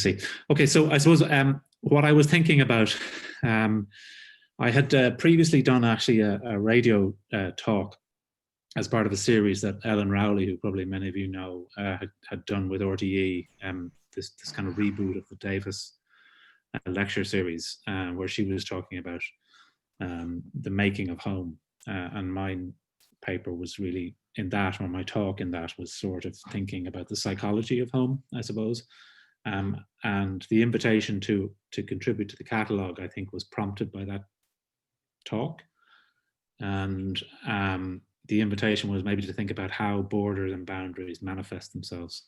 see. Okay, so I suppose what I was thinking about, I had previously done actually a radio talk as part of a series that Ellen Rowley, who probably many of you know, had done with RTE, this kind of reboot of the Davis lecture series, where she was talking about the making of home. And my paper was really in that, or my talk in that was sort of thinking about the psychology of home, I suppose. And the invitation to contribute to the catalogue, I think, was prompted by that talk. And the invitation was maybe to think about how borders and boundaries manifest themselves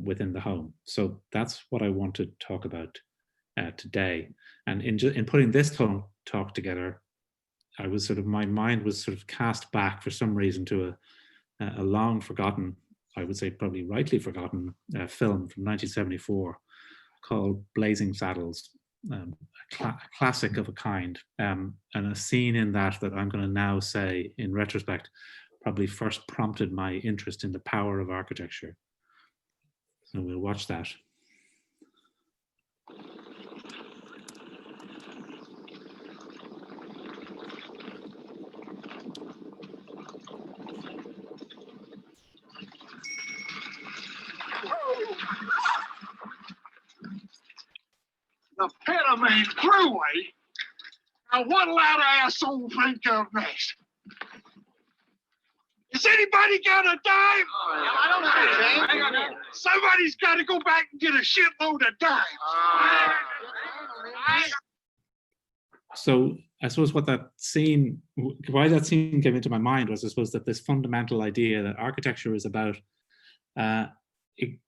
within the home. So that's what I want to talk about today. And in putting this talk together, I was my mind was sort of cast back for some reason to a long forgotten, I would say probably rightly forgotten, film from 1974 called Blazing Saddles, a classic of a kind, and a scene in that I'm going to now say, in retrospect, probably first prompted my interest in the power of architecture. So we'll watch that. The Peterman Thruway. Now, what'll that asshole think of next? Has anybody got a dime? I don't know, James. Somebody's got to go back and get a shitload of dimes. So I suppose why that scene came into my mind was, I suppose, that this fundamental idea that architecture is about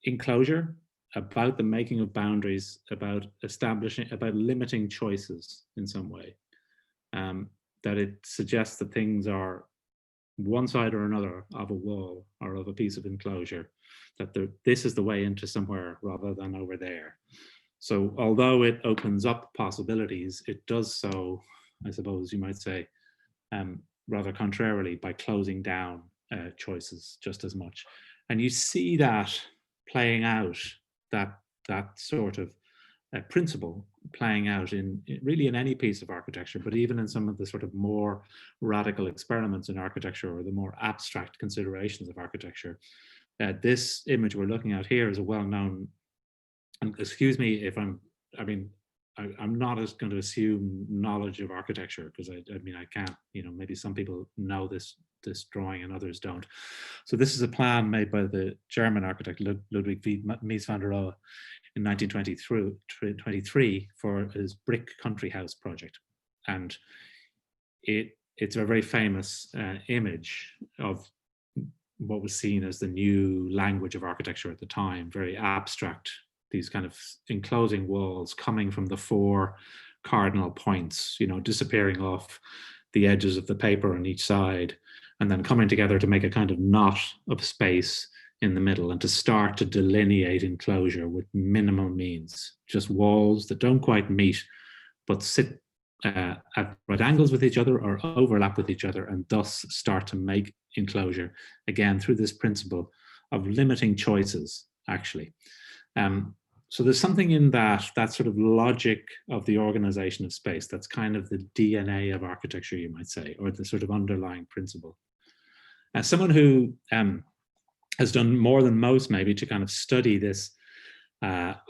enclosure, about the making of boundaries, about limiting choices in some way. That it suggests that things are one side or another of a wall or of a piece of enclosure, that this is the way into somewhere rather than over there. So although it opens up possibilities, it does so, I suppose you might say, rather contrarily, by closing down choices just as much. And you see that playing out, that sort of principle playing out in any piece of architecture, but even in some of the sort of more radical experiments in architecture or the more abstract considerations of architecture. This image we're looking at here is a well-known, and excuse me if I'm not going to assume knowledge of architecture, because I can't, maybe some people know this drawing and others don't. So this is a plan made by the German architect Ludwig Mies van der Rohe in 1923 for his brick country house project. And it's a very famous image of what was seen as the new language of architecture at the time, very abstract, these kind of enclosing walls coming from the four cardinal points, disappearing off the edges of the paper on each side, and then coming together to make a kind of knot of space in the middle and to start to delineate enclosure with minimal means, just walls that don't quite meet, but sit at right angles with each other or overlap with each other, and thus start to make enclosure, again, through this principle of limiting choices, actually. So there's something in that sort of logic of the organization of space that's kind of the DNA of architecture, you might say, or the sort of underlying principle. As someone who has done more than most maybe to kind of study this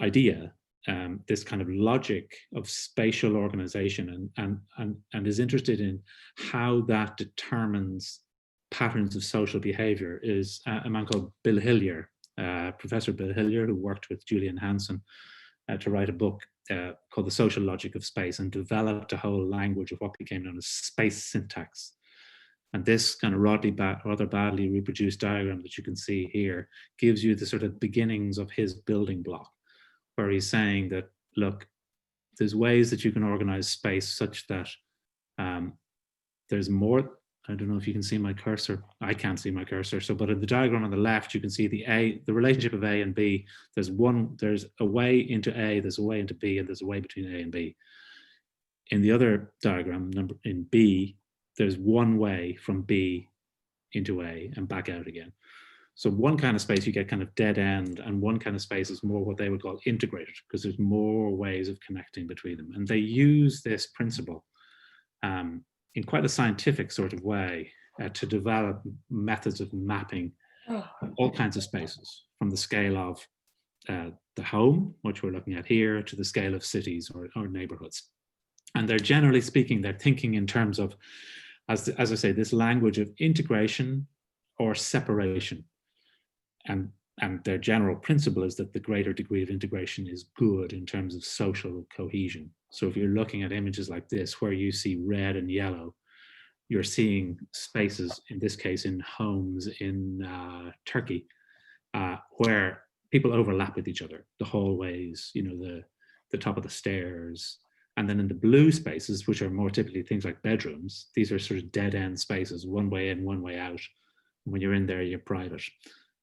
idea, this kind of logic of spatial organization, and is interested in how that determines patterns of social behavior, is a man called Bill Hillier, Professor Bill Hillier, who worked with Julian Hansen to write a book called The Social Logic of Space, and developed a whole language of what became known as space syntax. And this kind of rather badly reproduced diagram that you can see here gives you the sort of beginnings of his building block, where he's saying that, look, there's ways that you can organize space such that there's more. I don't know if you can see my cursor. I can't see my cursor. So, but in the diagram on the left, you can see the relationship of A and B. There's a way into A, there's a way into B, and there's a way between A and B. In the other diagram, in B, there's one way from B into A and back out again. So one kind of space you get kind of dead end, and one kind of space is more what they would call integrated, because there's more ways of connecting between them. And they use this principle in quite a scientific sort of way to develop methods of mapping all kinds of spaces, from the scale of the home, which we're looking at here, to the scale of cities or neighborhoods. And they're generally speaking, they're thinking in terms of, as I say, this language of integration or separation. And their general principle is that the greater degree of integration is good in terms of social cohesion. So if you're looking at images like this, where you see red and yellow, you're seeing spaces, in this case, in homes in Turkey, where people overlap with each other, the hallways, you know, the top of the stairs. And then in the blue spaces, which are more typically things like bedrooms, these are sort of dead end spaces, one way in, one way out. When you're in there, you're private.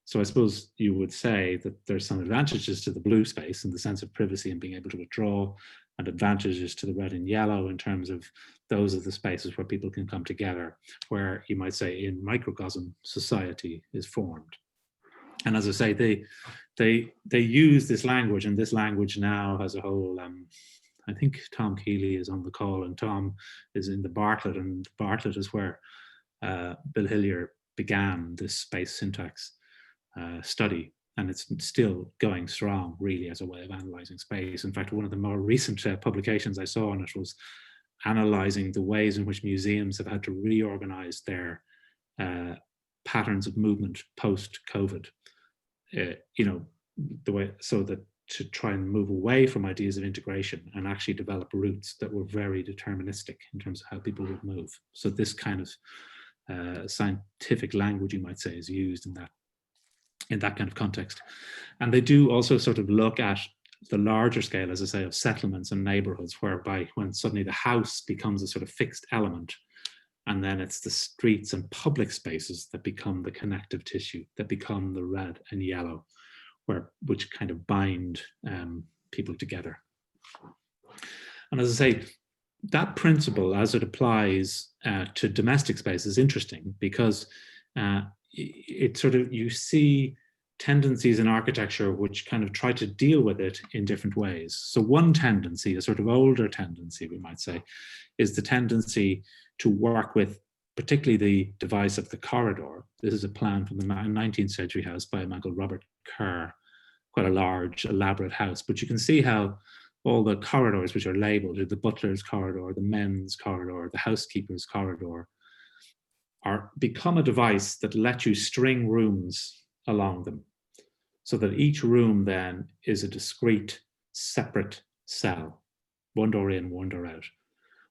So I suppose you would say that there's some advantages to the blue space in the sense of privacy and being able to withdraw, and advantages to the red and yellow in terms of those are the spaces where people can come together, where you might say in microcosm society is formed. And as I say, they use this language, and this language now has a whole, I think Tom Keeley is on the call, and Tom is in the Bartlett, and Bartlett is where Bill Hillier began this space syntax study, and it's still going strong really as a way of analyzing space. In fact, one of the more recent publications I saw on it was analyzing the ways in which museums have had to reorganize their patterns of movement post-COVID, you know, the way, so that to try and move away from ideas of integration and actually develop routes that were very deterministic in terms of how people would move. So this kind of scientific language, you might say, is used in that kind of context. And they do also sort of look at the larger scale, as I say, of settlements and neighborhoods, whereby when suddenly the house becomes a sort of fixed element, and then it's the streets and public spaces that become the connective tissue, that become the red and yellow, which kind of bind people together. And as I say, that principle, as it applies to domestic space, is interesting, because it sort of, you see tendencies in architecture which kind of try to deal with it in different ways. So one tendency, a sort of older tendency, we might say, is the tendency to work with particularly the device of the corridor. This is a plan from the 19th century house by a man called Robert Kerr, quite a large, elaborate house. But you can see how all the corridors which are labeled, the butler's corridor, the men's corridor, the housekeeper's corridor, become a device that lets you string rooms along them, so that each room then is a discrete, separate cell, one door in, one door out.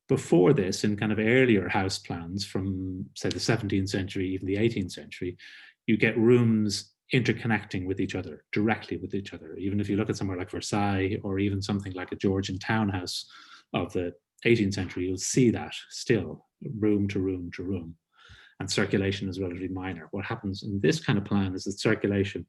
Before this, in kind of earlier house plans from, say, the 17th century, even the 18th century, you get rooms interconnecting with each other, directly with each other. Even if you look at somewhere like Versailles, or even something like a Georgian townhouse of the 18th century, you'll see that still, room to room to room. And circulation is relatively minor. What happens in this kind of plan is that circulation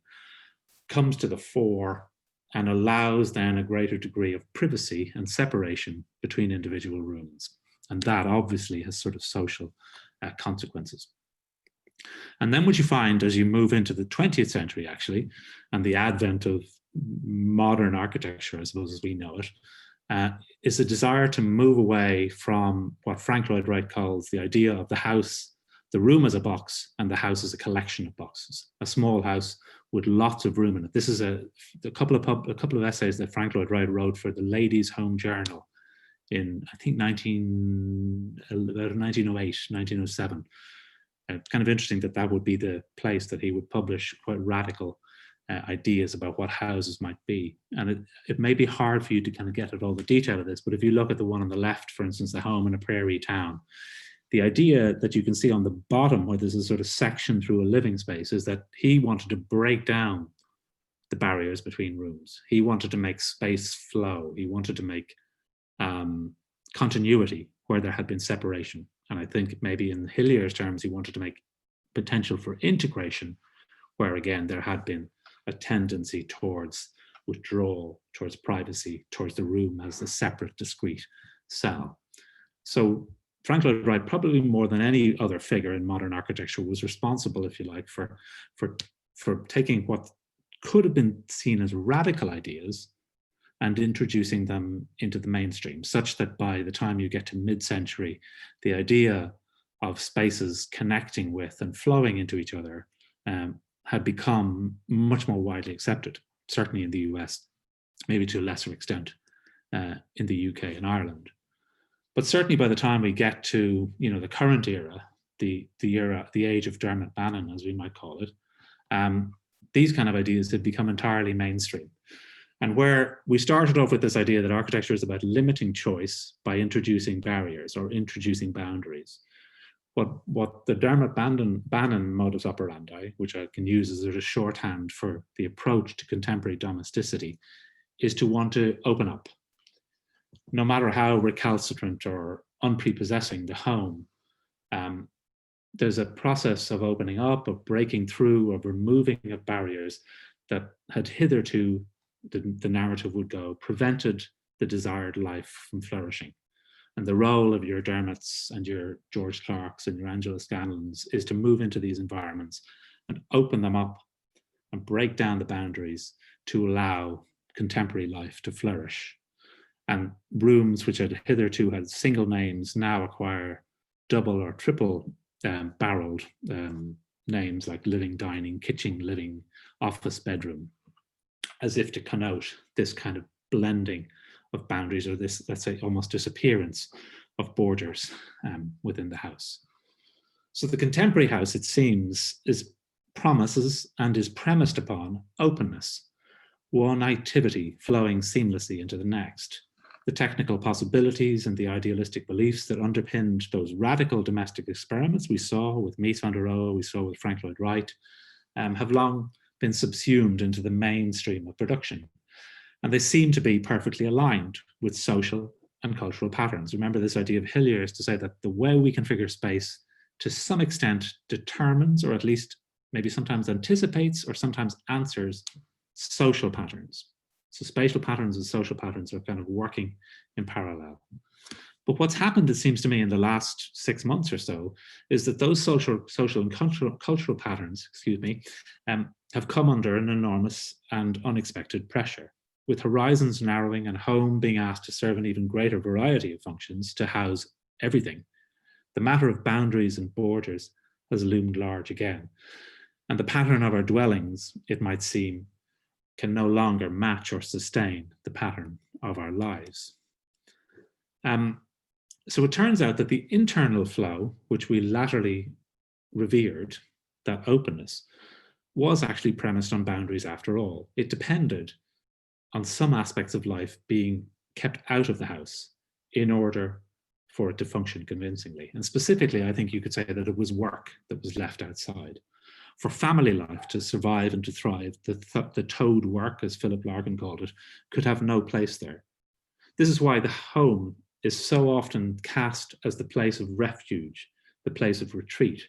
comes to the fore and allows then a greater degree of privacy and separation between individual rooms. And that obviously has sort of social consequences. And then what you find as you move into the 20th century, actually, and the advent of modern architecture, I suppose, as we know it, is a desire to move away from what Frank Lloyd Wright calls the idea of the house, the room as a box, and the house as a collection of boxes, a small house with lots of room in it. This is a couple of essays that Frank Lloyd Wright wrote for the Ladies' Home Journal in, I think, 1908, 1907. Kind of interesting that would be the place that he would publish quite radical ideas about what houses might be. And it may be hard for you to kind of get at all the detail of this, but if you look at the one on the left, for instance, the home in a prairie town, the idea that you can see on the bottom, where there's a sort of section through a living space, is that he wanted to break down the barriers between rooms. He wanted to make space flow. He wanted to make continuity where there had been separation. And I think maybe in Hillier's terms, he wanted to make potential for integration, where again, there had been a tendency towards withdrawal, towards privacy, towards the room as a separate, discrete cell. So Frank Lloyd Wright, probably more than any other figure in modern architecture, was responsible, if you like, for for taking what could have been seen as radical ideas and introducing them into the mainstream, such that by the time you get to mid-century, the idea of spaces connecting with and flowing into each other had become much more widely accepted, certainly in the US, maybe to a lesser extent in the UK and Ireland. But certainly by the time we get to the current era, the age of Dermot Bannon, as we might call it, these kind of ideas had become entirely mainstream. And where we started off with this idea that architecture is about limiting choice by introducing barriers or introducing boundaries. What the Dermot Bannon modus operandi, which I can use as a shorthand for the approach to contemporary domesticity, is to want to open up. No matter how recalcitrant or unprepossessing the home, there's a process of opening up, of breaking through, of removing of barriers that had hitherto, the narrative would go, prevented the desired life from flourishing. And the role of your Dermots and your George Clarks and your Angela Scanlons is to move into these environments and open them up and break down the boundaries to allow contemporary life to flourish. And rooms which had hitherto had single names now acquire double or triple barreled names like living, dining, kitchen, living, office, bedroom, as if to connote this kind of blending of boundaries, or this, let's say, almost disappearance of borders within the house. So the contemporary house, it seems, promises and is premised upon openness, one activity flowing seamlessly into the next. The technical possibilities and the idealistic beliefs that underpinned those radical domestic experiments we saw with Mies van der Rohe, we saw with Frank Lloyd Wright, have long been subsumed into the mainstream of production. And they seem to be perfectly aligned with social and cultural patterns. Remember this idea of Hillier is to say that the way we configure space to some extent determines, or at least maybe sometimes anticipates, or sometimes answers social patterns. So spatial patterns and social patterns are kind of working in parallel. But what's happened, it seems to me, in the last 6 months or so, is that those social and cultural patterns, have come under an enormous and unexpected pressure, with horizons narrowing and home being asked to serve an even greater variety of functions to house everything. The matter of boundaries and borders has loomed large again. And the pattern of our dwellings, it might seem, can no longer match or sustain the pattern of our lives. So it turns out that the internal flow, which we latterly revered, that openness, was actually premised on boundaries after all. It depended on some aspects of life being kept out of the house in order for it to function convincingly. And specifically, I think you could say that it was work that was left outside. For family life to survive and to thrive, the toad work, as Philip Larkin called it, could have no place there. This is why the home is so often cast as the place of refuge, the place of retreat,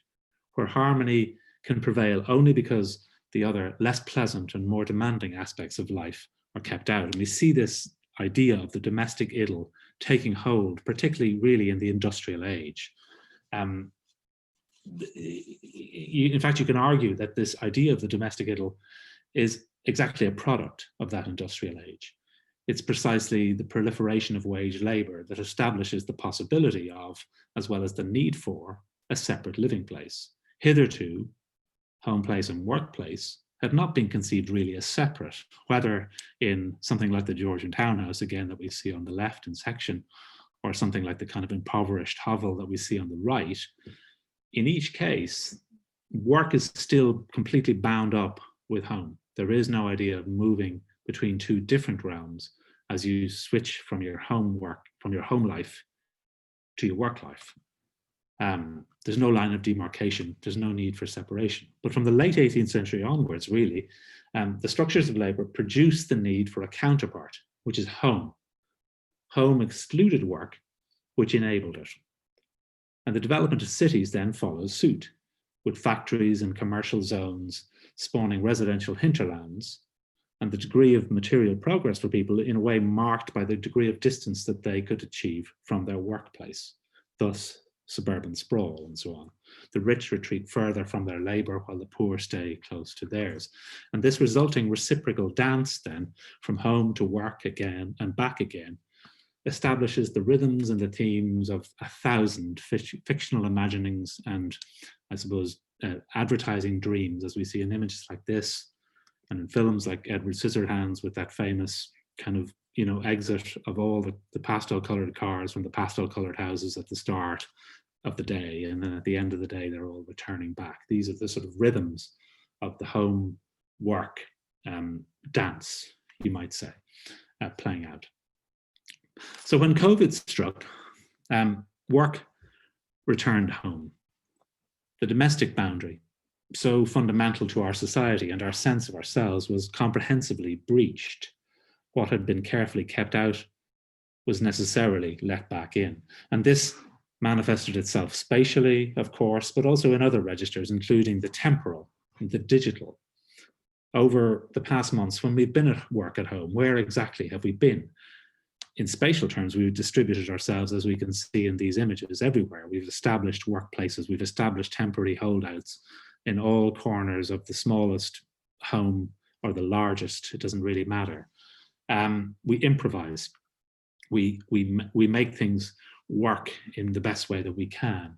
where harmony can prevail only because the other less pleasant and more demanding aspects of life are kept out. And we see this idea of the domestic idyll taking hold, particularly really in the industrial age. In fact, you can argue that this idea of the domestic idyll is exactly a product of that industrial age. It's precisely the proliferation of wage labor that establishes the possibility of, as well as the need for, a separate living place. Hitherto, home place and workplace had not been conceived really as separate, whether in something like the Georgian townhouse, again, that we see on the left in section, or something like the kind of impoverished hovel that we see on the right. In each case, work is still completely bound up with home. There is no idea of moving between two different realms as you switch from your home life to your work life. There's no line of demarcation. There's no need for separation. But from the late 18th century onwards, really, the structures of labor produced the need for a counterpart, which is home. Home excluded work, which enabled it. And the development of cities then follows suit, with factories and commercial zones spawning residential hinterlands, and the degree of material progress for people in a way marked by the degree of distance that they could achieve from their workplace, thus suburban sprawl and so on. The rich retreat further from their labor while the poor stay close to theirs. And this resulting reciprocal dance then from home to work again and back again establishes the rhythms and the themes of 1,000 fictional imaginings and, I suppose, advertising dreams, as we see in images like this and in films like Edward Scissorhands with that famous kind of, you know, exit of all the pastel colored cars from the pastel colored houses at the start of the day, and then at the end of the day they're all returning back. These are the sort of rhythms of the home work dance, you might say, playing out. So when COVID struck, work returned home. The domestic boundary, so fundamental to our society and our sense of ourselves, was comprehensively breached. What had been carefully kept out was necessarily let back in. And this manifested itself spatially, of course, but also in other registers, including the temporal and the digital. Over the past months, when we've been at work at home, where exactly have we been? In spatial terms, we've distributed ourselves, as we can see in these images, everywhere. We've established workplaces, we've established temporary holdouts in all corners of the smallest home or the largest, it doesn't really matter. We improvise, we make things work in the best way that we can.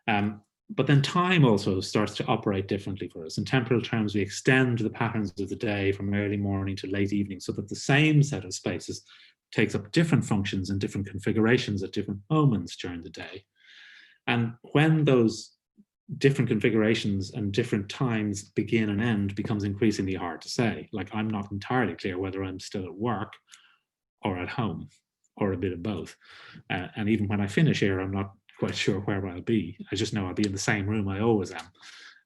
But then time also starts to operate differently for us. In temporal terms, we extend the patterns of the day from early morning to late evening so that the same set of spaces takes up different functions and different configurations at different moments during the day. And when those different configurations and different times begin and end becomes increasingly hard to say. Like, I'm not entirely clear whether I'm still at work or at home or a bit of both. And even when I finish here, I'm not quite sure where I'll be. I just know I'll be in the same room I always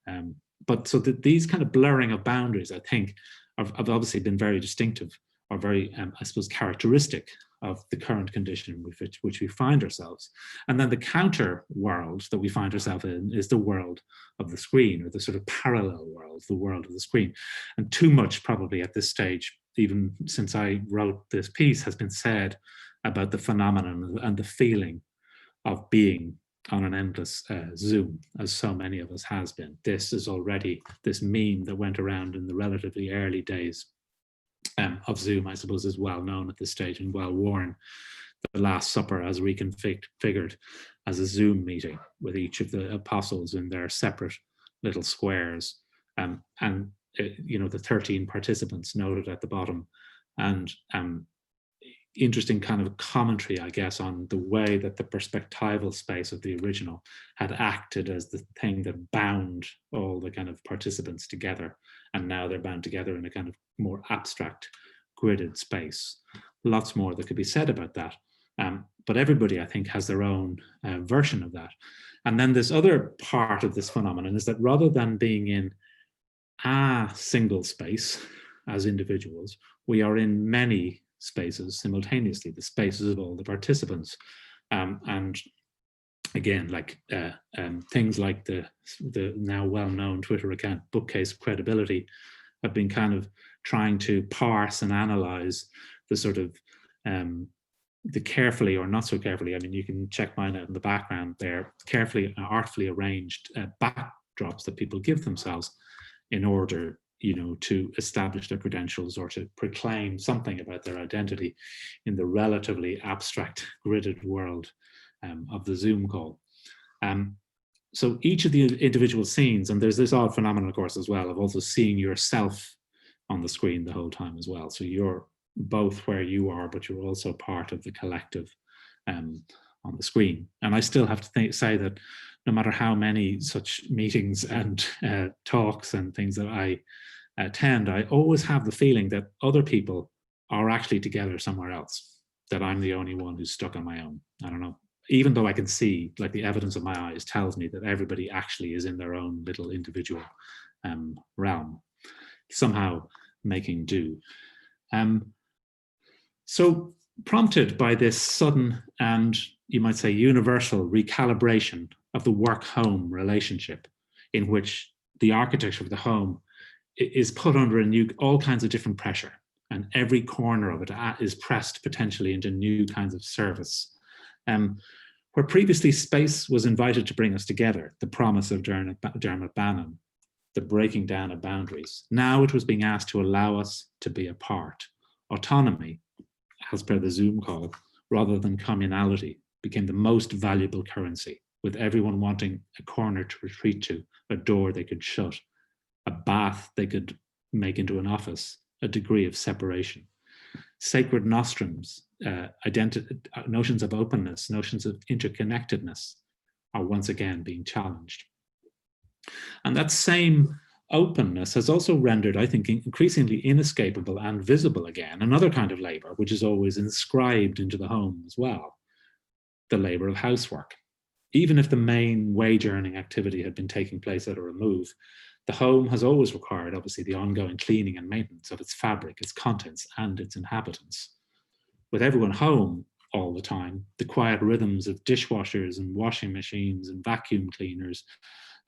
am. But so these kind of blurring of boundaries, I think, have obviously been very distinctive or very, I suppose, characteristic of the current condition with which we find ourselves. And then the counter world that we find ourselves in is the world of the screen, or the sort of parallel world, the world of the screen. And too much probably at this stage, even since I wrote this piece, has been said about the phenomenon and the feeling of being on an endless Zoom, as so many of us has been. This is already this meme that went around in the relatively early days of Zoom, I suppose, is well known at this stage and well worn. The Last Supper as reconfigured as a Zoom meeting with each of the apostles in their separate little squares, and you know, the 13 participants noted at the bottom, and interesting kind of commentary, I guess, on the way that the perspectival space of the original had acted as the thing that bound all the kind of participants together, and now they're bound together in a kind of more abstract, gridded space. Lots more that could be said about that, but everybody, I think, has their own version of that. And then this other part of this phenomenon is that rather than being in a single space as individuals, we are in many spaces simultaneously, the spaces of all the participants. And again, like things like the now well-known Twitter account Bookcase Credibility have been kind of trying to parse and analyze the sort of the carefully or not so carefully, I mean, you can check mine out in the background there, carefully artfully arranged backdrops that people give themselves in order, you know, to establish their credentials or to proclaim something about their identity in the relatively abstract, gridded world of the Zoom call. So each of the individual scenes, and there's this odd phenomenon, of course, as well, of also seeing yourself on the screen the whole time as well. So you're both where you are, but you're also part of the collective on the screen. And I still have to say that no matter how many such meetings and talks and things that I attend, I always have the feeling that other people are actually together somewhere else, that I'm the only one who's stuck on my own. I don't know. Even though I can see, like, the evidence of my eyes tells me that everybody actually is in their own little individual realm, somehow making do. So prompted by this sudden and, you might say, universal recalibration of the work-home relationship, in which the architecture of the home is put under all kinds of different pressure, and every corner of it is pressed potentially into new kinds of service. Where previously space was invited to bring us together, the promise of Dermot Bannon, the breaking down of boundaries, now it was being asked to allow us to be apart. Autonomy, as per the Zoom call, rather than communality, became the most valuable currency, with everyone wanting a corner to retreat to, a door they could shut, a bath they could make into an office, a degree of separation. Sacred nostrums, notions of openness, notions of interconnectedness are once again being challenged. And that same openness has also rendered, I think, increasingly inescapable and visible again another kind of labor, which is always inscribed into the home as well, the labor of housework. Even if the main wage-earning activity had been taking place at a remove, the home has always required, obviously, the ongoing cleaning and maintenance of its fabric, its contents, and its inhabitants. With everyone home all the time, the quiet rhythms of dishwashers and washing machines and vacuum cleaners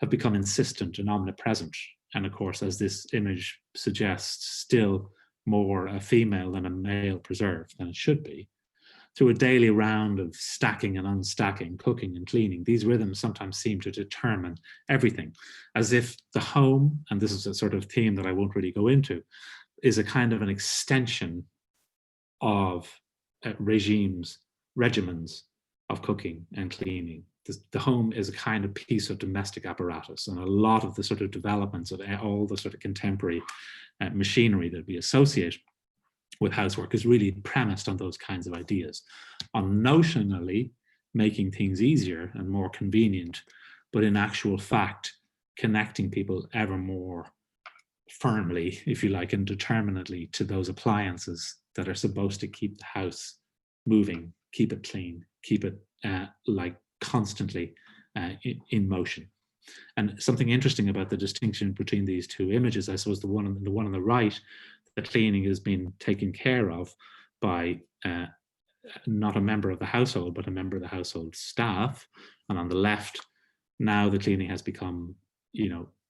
have become insistent and omnipresent. And of course, as this image suggests, still more a female than a male preserved than it should be. Through a daily round of stacking and unstacking, cooking and cleaning, these rhythms sometimes seem to determine everything, as if the home, and this is a sort of theme that I won't really go into, is a kind of an extension of regimens of cooking and cleaning. The home is a kind of piece of domestic apparatus, and a lot of the sort of developments of all the sort of contemporary machinery that we associate with housework is really premised on those kinds of ideas, on notionally making things easier and more convenient, but in actual fact, connecting people ever more firmly, if you like, and determinately to those appliances that are supposed to keep the house moving, keep it clean, keep it like constantly in motion. And something interesting about the distinction between these two images, I suppose the one on the right, the cleaning has been taken care of by not a member of the household, but a member of the household staff. And on the left, now the cleaning has become,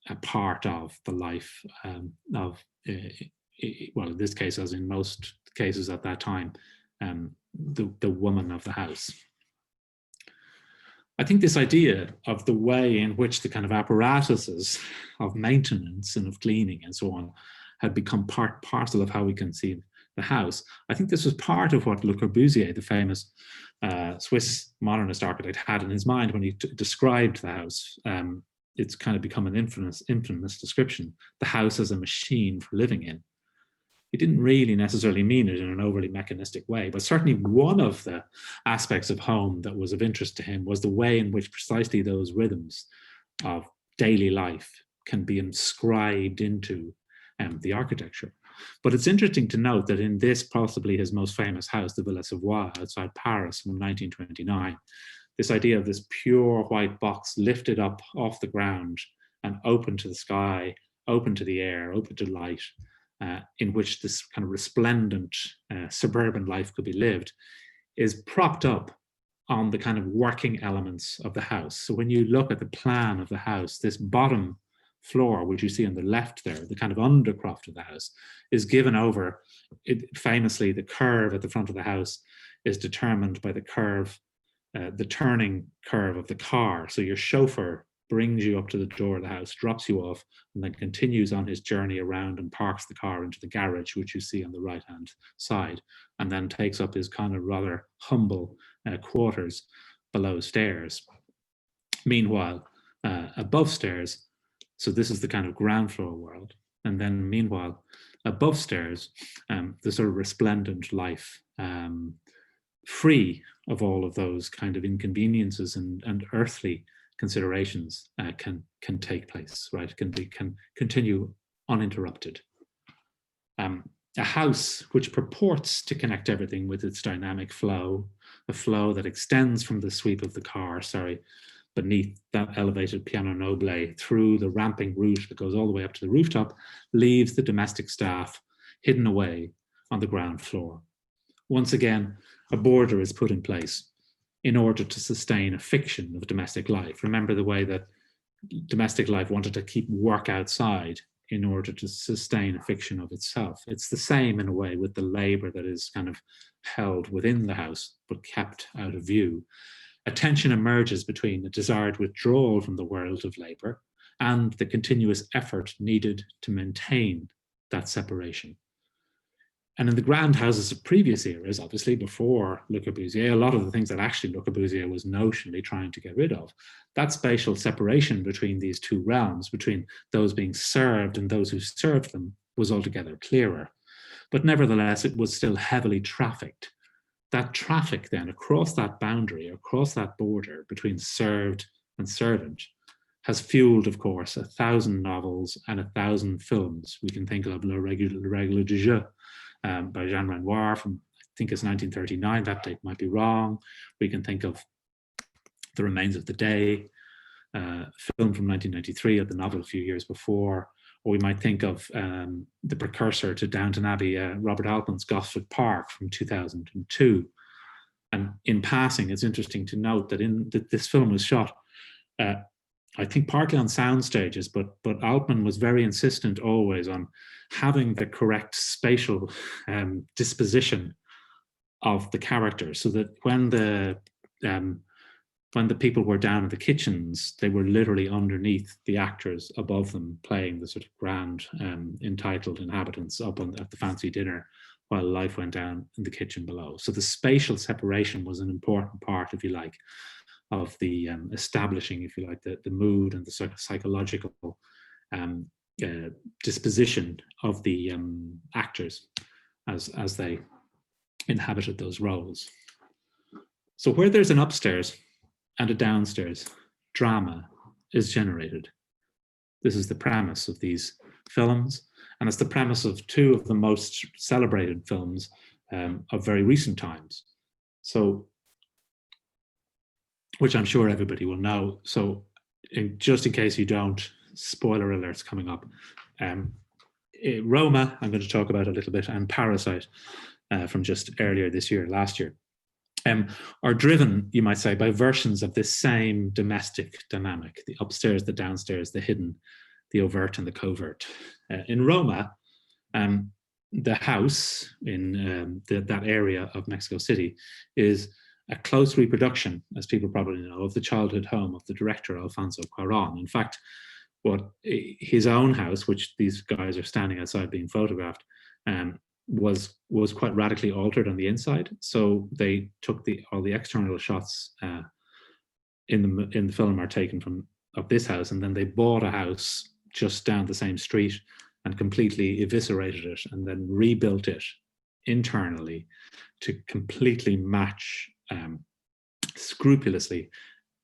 a part of the life of, well, in this case, as in most cases at that time, the woman of the house. I think this idea of the way in which the kind of apparatuses of maintenance and of cleaning and so on had become parcel of how we conceive the house. I think this was part of what Le Corbusier, the famous Swiss modernist architect, had in his mind when he described the house. It's kind of become an infamous description, the house as a machine for living in. He didn't really necessarily mean it in an overly mechanistic way, but certainly one of the aspects of home that was of interest to him was the way in which precisely those rhythms of daily life can be inscribed into the architecture. But it's interesting to note that in this, possibly his most famous house, the Villa Savoye outside Paris from 1929, this idea of this pure white box lifted up off the ground and open to the sky, open to the air, open to light, in which this kind of resplendent suburban life could be lived, is propped up on the kind of working elements of the house. So when you look at the plan of the house, this bottom floor, which you see on the left there, the kind of undercroft of the house, is given over. Famously, the curve at the front of the house is determined by the curve, the turning curve of the car. So your chauffeur brings you up to the door of the house, drops you off, and then continues on his journey around and parks the car into the garage, which you see on the right-hand side, and then takes up his kind of rather humble quarters below stairs. Meanwhile, above stairs, so this is the kind of ground floor world. And then meanwhile, above stairs, the sort of resplendent life, free of all of those kind of inconveniences and earthly considerations can take place, right? Can continue uninterrupted. A house which purports to connect everything with its dynamic flow, a flow that extends from the sweep of the car, beneath that elevated piano nobile through the ramping route that goes all the way up to the rooftop, leaves the domestic staff hidden away on the ground floor. Once again, a border is put in place in order to sustain a fiction of domestic life. Remember the way that domestic life wanted to keep work outside in order to sustain a fiction of itself. It's the same in a way with the labor that is kind of held within the house, but kept out of view. a tension emerges between a desired withdrawal from the world of labor and the continuous effort needed to maintain that separation. And in the grand houses of previous eras, obviously before Le Corbusier, a lot of the things that actually Le Corbusier was notionally trying to get rid of, that spatial separation between these two realms, between those being served and those who served them, was altogether clearer. But nevertheless, it was still heavily trafficked. That traffic then across that boundary, across that border between served and servant, has fueled, of course, 1,000 novels and 1,000 films. We can think of Le Règle du Jeu, by Jean Renoir from, I think it's 1939, that date might be wrong. We can think of The Remains of the Day, film from 1993, or the novel a few years before. Or we might think of the precursor to Downton Abbey, Robert Altman's Gothic Park from 2002. And in passing, it's interesting to note that this film was shot, I think partly on sound stages, but Altman was very insistent always on having the correct spatial disposition of the characters, so that when the people were down in the kitchens, they were literally underneath the actors above them, playing the sort of grand entitled inhabitants up at the fancy dinner, while life went down in the kitchen below. So the spatial separation was an important part, if you like, of the establishing, if you like, the mood and the sort of psychological disposition of the actors as they inhabited those roles. So where there's an upstairs and a downstairs, drama is generated. This is the premise of these films, and it's the premise of two of the most celebrated films of very recent times. So, which I'm sure everybody will know. So just in case you don't, spoiler alerts coming up. Roma, I'm going to talk about a little bit, and Parasite from just earlier this year, last year, are driven, you might say, by versions of this same domestic dynamic, the upstairs, the downstairs, the hidden, the overt and the covert. In Roma, the house in that area of Mexico City is a close reproduction, as people probably know, of the childhood home of the director Alfonso Cuarón. In fact, what his own house, which these guys are standing outside being photographed, was quite radically altered on the inside. So they took all the external shots in the film are taken of this house, and then they bought a house just down the same street and completely eviscerated it, and then rebuilt it internally to completely match scrupulously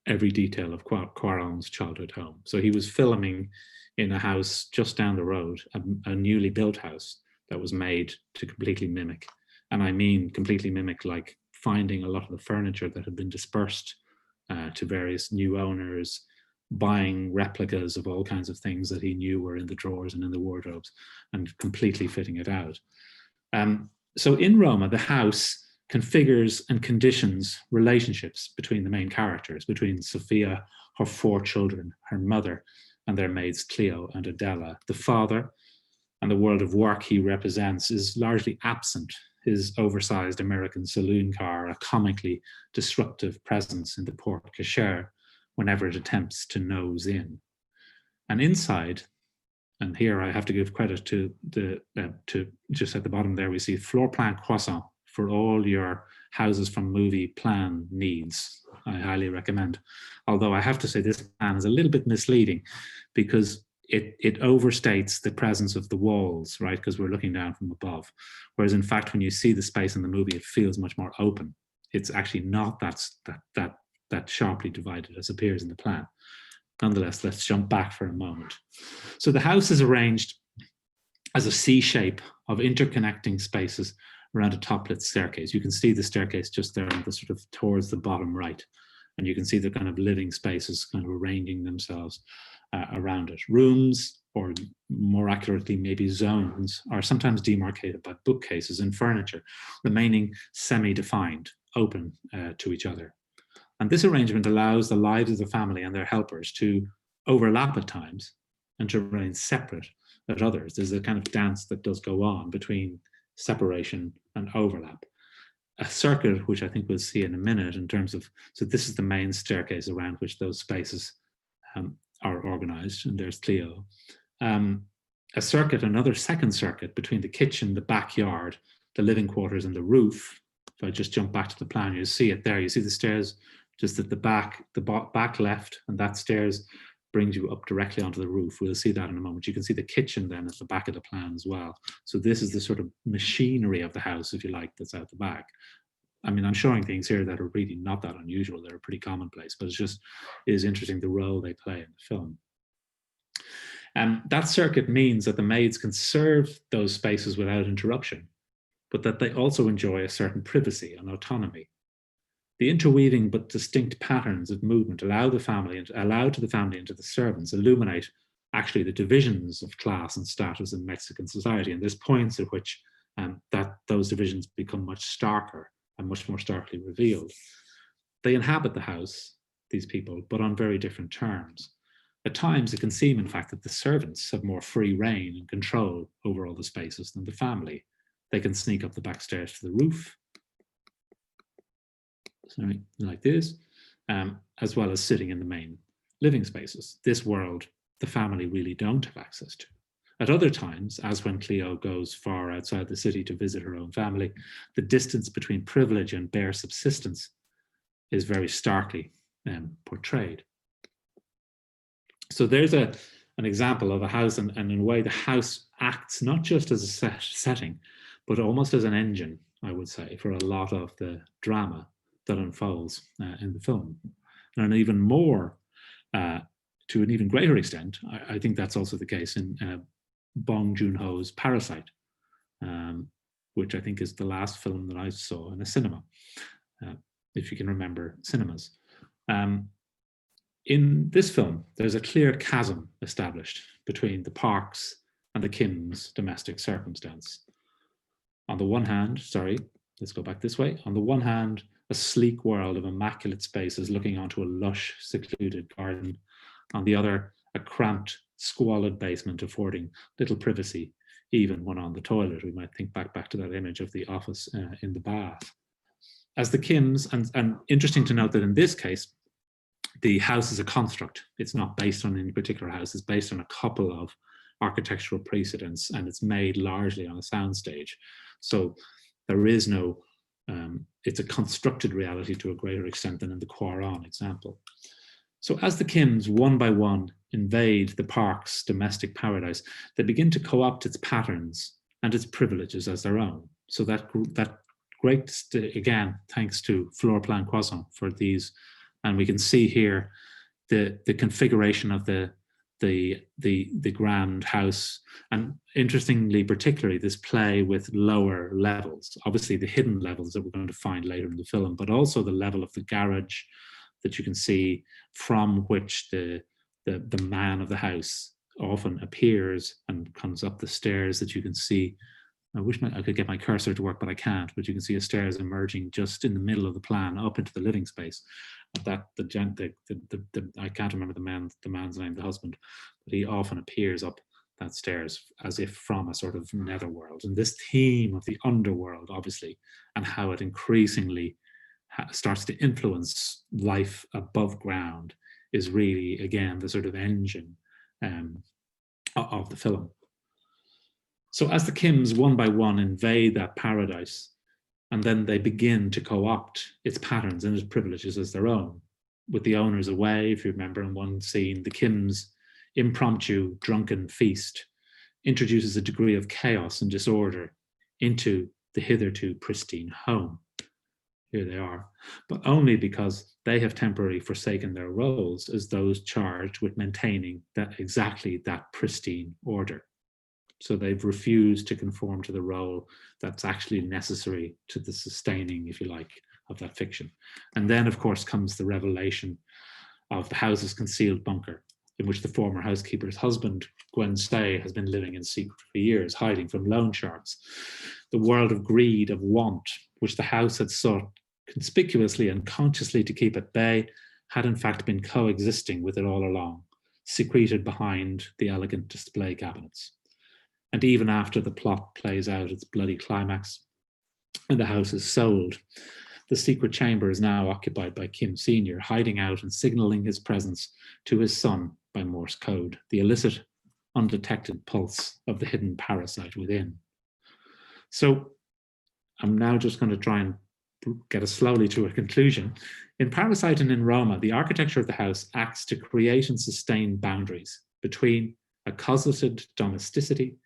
every detail of Cuarón's childhood home. So he was filming in a house just down the road, a newly built house that was made to completely mimic. And I mean completely mimic, like finding a lot of the furniture that had been dispersed to various new owners, buying replicas of all kinds of things that he knew were in the drawers and in the wardrobes, and completely fitting it out. So in Roma, the house configures and conditions relationships between the main characters, between Sophia, her 4 children, her mother, and their maids Cleo and Adela. The father and the world of work he represents is largely absent. His oversized American saloon car, a comically disruptive presence in the porte cochere whenever it attempts to nose in. And inside, and here I have to give credit to to just at the bottom there, we see floor plan croissant for all your houses from movie plan needs. I highly recommend. Although I have to say this plan is a little bit misleading because it overstates the presence of the walls, right? Because we're looking down from above. Whereas in fact, when you see the space in the movie, it feels much more open. It's actually not that sharply divided as appears in the plan. Nonetheless, let's jump back for a moment. So the house is arranged as a C shape of interconnecting spaces around a top-lit staircase. You can see the staircase just there on the sort of towards the bottom right. And you can see the kind of living spaces kind of arranging themselves around it. Rooms, or more accurately, maybe zones, are sometimes demarcated by bookcases and furniture, remaining semi-defined, open to each other. And this arrangement allows the lives of the family and their helpers to overlap at times and to remain separate at others. There's a kind of dance that does go on between separation and overlap. a circuit, which I think we'll see in a minute in terms of, so this is the main staircase around which those spaces are organized, and there's Cleo. A circuit, another second circuit between the kitchen, the backyard, the living quarters, and the roof. If I just jump back to the plan, you see it there. You see the stairs just at the back left, and that stairs brings you up directly onto the roof. We'll see that in a moment. You can see the kitchen then at the back of the plan as well. So this is the sort of machinery of the house, if you like, that's out the back. I mean, I'm showing things here that are really not that unusual. They're pretty commonplace, but it is interesting the role they play in the film. That circuit means that the maids can serve those spaces without interruption, but that they also enjoy a certain privacy and autonomy. The interweaving but distinct patterns of movement allowed to the family and to the servants illuminate actually the divisions of class and status in Mexican society. And there's points at which that those divisions become much starker and much more starkly revealed. They inhabit the house, these people, but on very different terms. At times, it can seem, in fact, that the servants have more free reign and control over all the spaces than the family. They can sneak up the back stairs to the roof, sorry, like this, as well as sitting in the main living spaces. This world, the family really don't have access to. At other times, as when Cleo goes far outside the city to visit her own family, the distance between privilege and bare subsistence is very starkly portrayed. So there's an example of a house, and in a way the house acts not just as a setting, but almost as an engine, I would say, for a lot of the drama that unfolds in the film. And even more, to an even greater extent, I think that's also the case in Bong Joon-ho's Parasite, which I think is the last film that I saw in a cinema, if you can remember cinemas. In this film, there's a clear chasm established between the Parks and the Kim's domestic circumstance. On the one hand, sorry, let's go back this way. On the one hand, a sleek world of immaculate spaces looking onto a lush, secluded garden. On the other, a cramped, squalid basement affording little privacy, even when on the toilet. We might think back to that image of the office in the bath. As the Kims, and interesting to note that in this case, the house is a construct. It's not based on any particular house. It's based on a couple of architectural precedents, and it's made largely on a soundstage. So there is no, it's a constructed reality to a greater extent than in the Quaron example. So as the Kims, one by one, invade the Park's domestic paradise, they begin to co-opt its patterns and its privileges as their own. So that great, again, thanks to Floor Plan Croissant for these. And we can see here the configuration of the grand house, and interestingly, particularly this play with lower levels, obviously the hidden levels that we're going to find later in the film, but also the level of the garage that you can see from which the man of the house often appears and comes up the stairs that you can see. I wish I could get my cursor to work, but I can't. But you can see a stairs emerging just in the middle of the plan up into the living space. That I can't remember the man's name, the husband, but he often appears up that stairs as if from a sort of netherworld. And this theme of the underworld, obviously, and how it increasingly starts to influence life above ground is really, again, the sort of engine of the film. So as the Kims one by one invade that paradise, and then they begin to co-opt its patterns and its privileges as their own, with the owners away, if you remember in one scene, the Kims' impromptu drunken feast introduces a degree of chaos and disorder into the hitherto pristine home. Here they are, but only because they have temporarily forsaken their roles as those charged with maintaining exactly that pristine order. So they've refused to conform to the role that's actually necessary to the sustaining, if you like, of that fiction. And then, of course, comes the revelation of the house's concealed bunker, in which the former housekeeper's husband, Gwen Stay, has been living in secret for years, hiding from loan sharks. The world of greed, of want, which the house had sought conspicuously and consciously to keep at bay, had in fact been coexisting with it all along, secreted behind the elegant display cabinets. And even after the plot plays out its bloody climax, and the house is sold. The secret chamber is now occupied by Kim Sr., hiding out and signaling his presence to his son by Morse code, the illicit, undetected pulse of the hidden parasite within. So I'm now just going to try and get us slowly to a conclusion. In Parasite and in Roma, the architecture of the house acts to create and sustain boundaries between a cosseted domesticity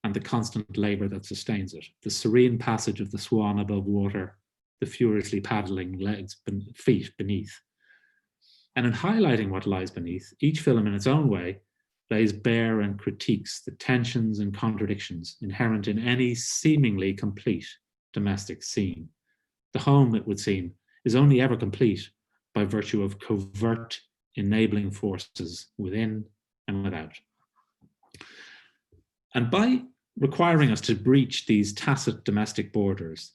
and the constant labor that sustains it, the serene passage of the swan above water, the furiously paddling feet beneath. And in highlighting what lies beneath, each film in its own way lays bare and critiques the tensions and contradictions inherent in any seemingly complete domestic scene. The home, it would seem, is only ever complete by virtue of covert enabling forces within and without. And by requiring us to breach these tacit domestic borders,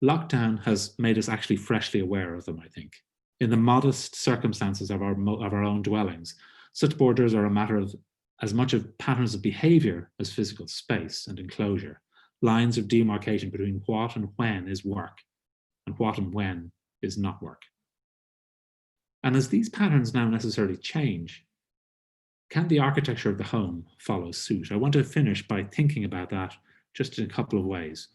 lockdown has made us actually freshly aware of them, I think. In the modest circumstances of our own dwellings, such borders are a matter of as much of patterns of behavior as physical space and enclosure, lines of demarcation between what and when is work and what and when is not work. And as these patterns now necessarily change, can the architecture of the home follow suit? I want to finish by thinking about that just in a couple of ways.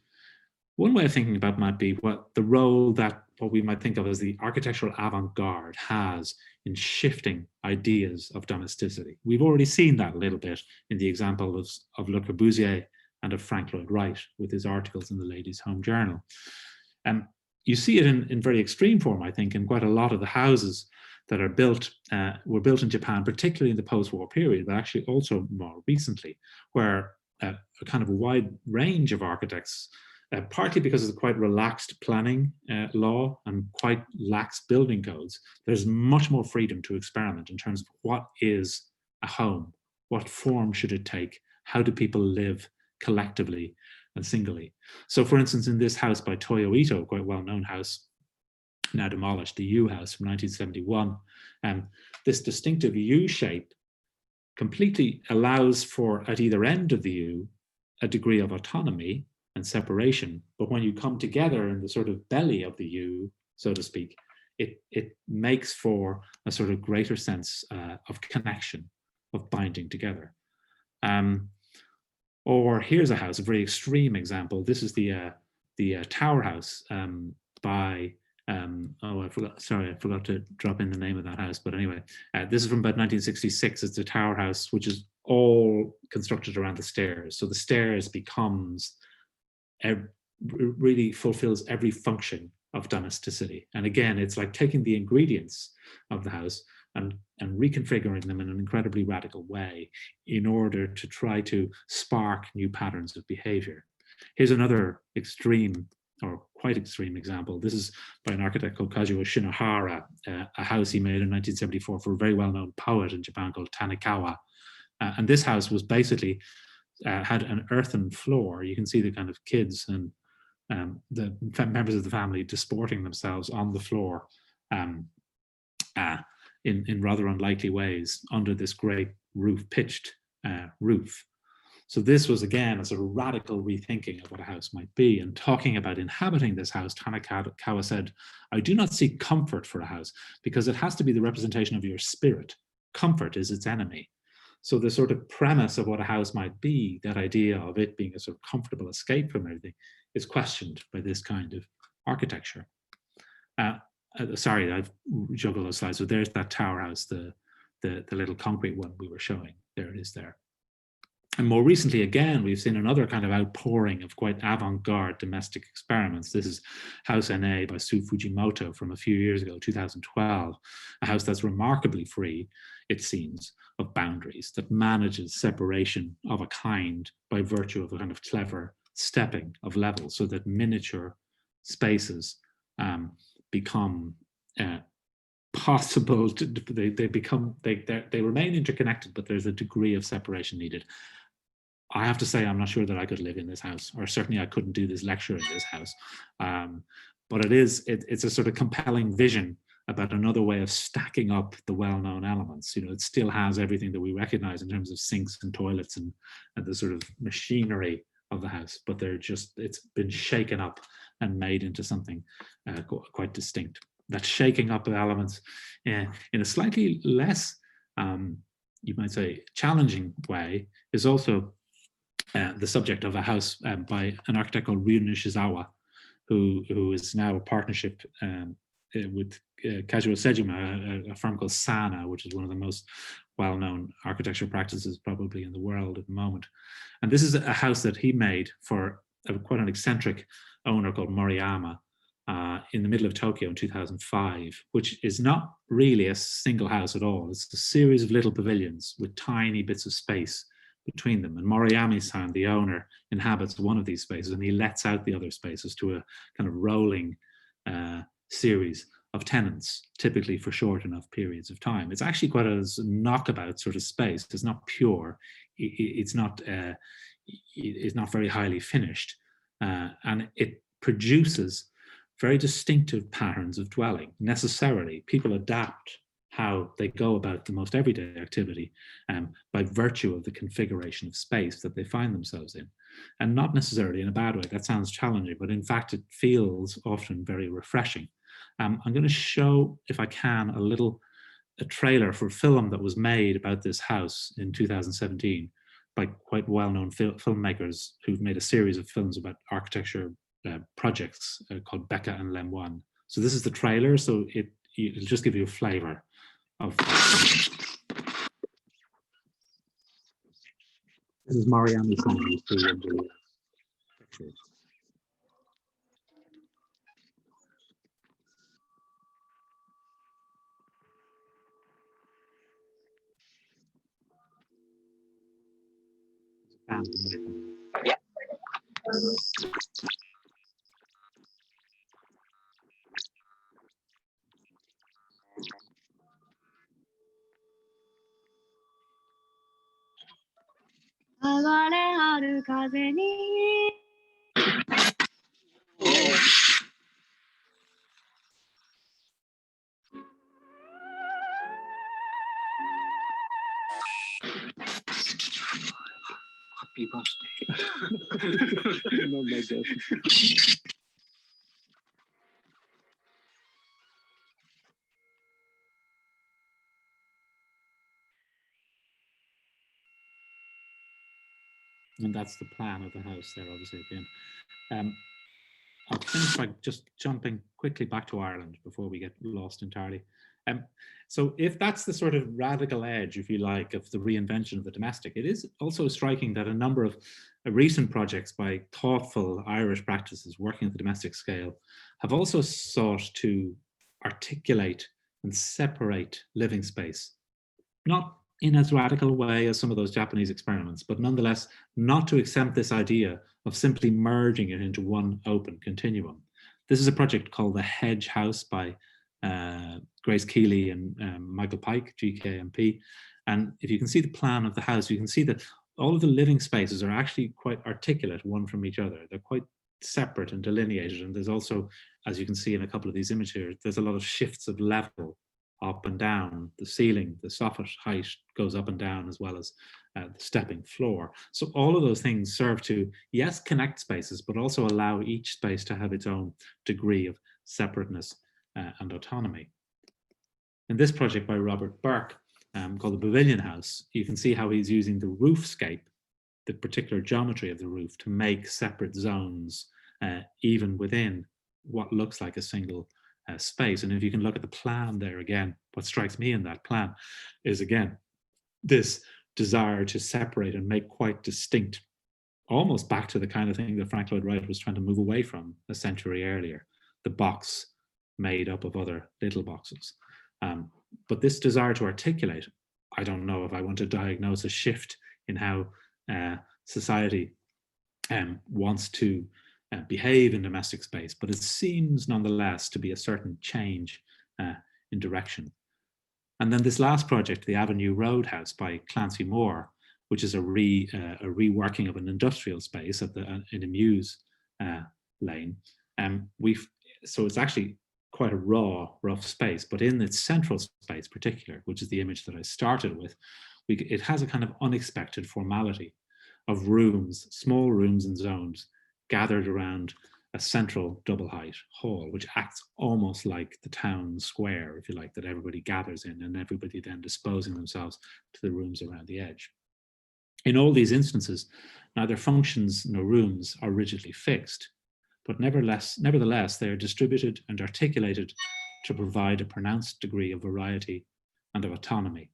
One way of thinking about might be what the role that what we might think of as the architectural avant-garde has in shifting ideas of domesticity. We've already seen that a little bit in the example of Le Corbusier and of Frank Lloyd Wright with his articles in the Ladies' Home Journal. You see it in very extreme form, I think, in quite a lot of the houses that are built, were built in Japan, particularly in the post-war period, but actually also more recently, where a kind of a wide range of architects, partly because of the quite relaxed planning law and quite lax building codes, there's much more freedom to experiment in terms of what is a home, what form should it take, how do people live collectively and singly. So for instance, in this house by Toyo Ito, quite well-known house, now demolished, the U house from 1971, this distinctive U shape completely allows for, at either end of the U, a degree of autonomy and separation. But when you come together in the sort of belly of the U, so to speak, it makes for a sort of greater sense of connection, of binding together. Or here's a house, a very extreme example. This is the Tower House by, I forgot to drop in the name of that house. But anyway, this is from about 1966. It's a Tower House, which is all constructed around the stairs. So the stairs becomes, really fulfills every function of domesticity. And again, it's like taking the ingredients of the house and reconfiguring them in an incredibly radical way in order to try to spark new patterns of behavior. Here's another extreme or quite extreme example. This is by an architect called Kazuo Shinohara, a house he made in 1974 for a very well-known poet in Japan called Tanikawa. And this house was basically, had an earthen floor. You can see the kind of kids and the members of the family disporting themselves on the floor in rather unlikely ways under this great roof, pitched roof. So this was, again, a sort of radical rethinking of what a house might be. And talking about inhabiting this house, Tanikawa said, "I do not seek comfort for a house because it has to be the representation of your spirit. Comfort is its enemy." So the sort of premise of what a house might be, that idea of it being a sort of comfortable escape from everything, is questioned by this kind of architecture. Sorry, I've juggled those slides. So there's that Tower House, the little concrete one we were showing. There it is there. And more recently, again, we've seen another kind of outpouring of quite avant-garde domestic experiments. This is House NA by Sue Fujimoto from a few years ago, 2012, a house that's remarkably free, it seems, of boundaries, that manages separation of a kind by virtue of a kind of clever stepping of levels, so that miniature spaces become possible to, they remain interconnected, but there's a degree of separation needed. I have to say, I'm not sure that I could live in this house, or certainly I couldn't do this lecture in this house. But it's a sort of compelling vision about another way of stacking up the well-known elements. You know, it still has everything that we recognize in terms of sinks and toilets and the sort of machinery of the house, but it's been shaken up and made into something quite distinct. That shaking up of elements in a slightly less, you might say, challenging way is also the subject of a house by an architect called Ryu Nishizawa, who is now a partnership with Kazuo Sejima, a firm called Sana, which is one of the most well-known architecture practices probably in the world at the moment. And this is a house that he made for quite an eccentric owner called Moriyama in the middle of Tokyo in 2005, which is not really a single house at all. It's a series of little pavilions with tiny bits of space between them. And Moriyama-san, the owner, inhabits one of these spaces, and he lets out the other spaces to a kind of rolling series of tenants, typically for short enough periods of time. It's actually quite a knockabout sort of space. It's not pure. It's not very highly finished, and it produces very distinctive patterns of dwelling. Necessarily, people adapt how they go about the most everyday activity by virtue of the configuration of space that they find themselves in, and not necessarily in a bad way. That sounds challenging, but in fact, it feels often very refreshing. I'm going to show, if I can, a trailer for a film that was made about this house in 2017 by quite well-known filmmakers who've made a series of films about architecture projects called Becca and Lemoine. So this is the trailer, so it'll just give you a flavor of. This is Mariami's song. Yeah. Happy birthday. No, my God. And that's the plan of the house there, obviously, again. I'll finish by just jumping quickly back to Ireland before we get lost entirely. So if that's the sort of radical edge, if you like, of the reinvention of the domestic, it is also striking that a number of recent projects by thoughtful Irish practices working at the domestic scale have also sought to articulate and separate living space, not in as radical a way as some of those Japanese experiments, but nonetheless not to exempt this idea of simply merging it into one open continuum. This is a project called the Hedge House by Grace Keeley and Michael Pike, GKMP. And if you can see the plan of the house, you can see that all of the living spaces are actually quite articulate one from each other. They're quite separate and delineated. And there's also, as you can see in a couple of these images here, there's a lot of shifts of level up and down. The ceiling, the soffit height goes up and down, as well as the stepping floor. So all of those things serve to, yes, connect spaces, but also allow each space to have its own degree of separateness and autonomy. In this project by Robert Burke, called the Pavilion House, you can see how he's using the roofscape, the particular geometry of the roof, to make separate zones, even within what looks like a single space. And if you can look at the plan there again, what strikes me in that plan is, again, this desire to separate and make quite distinct, almost back to the kind of thing that Frank Lloyd Wright was trying to move away from a century earlier, the box made up of other little boxes. But this desire to articulate, I don't know if I want to diagnose a shift in how society wants to behave in domestic space, but it seems nonetheless to be a certain change in direction. And then this last project, the Avenue Roadhouse by Clancy Moore, which is a reworking of an industrial space at in the Muse lane. So it's actually quite a raw, rough space, but in its central space particular, which is the image that I started with, it has a kind of unexpected formality. of rooms, small rooms and zones, gathered around a central double height hall, which acts almost like the town square, if you like, that everybody gathers in, and everybody then disposing themselves to the rooms around the edge. In all these instances, neither functions nor rooms are rigidly fixed, but nevertheless, they are distributed and articulated to provide a pronounced degree of variety and of autonomy.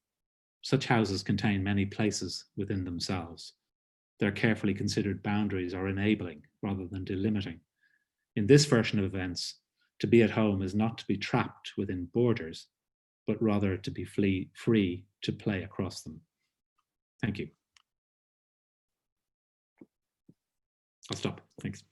Such houses contain many places within themselves. Their carefully considered boundaries are enabling rather than delimiting. In this version of events, to be at home is not to be trapped within borders, but rather to be free to play across them. Thank you. I'll stop. Thanks.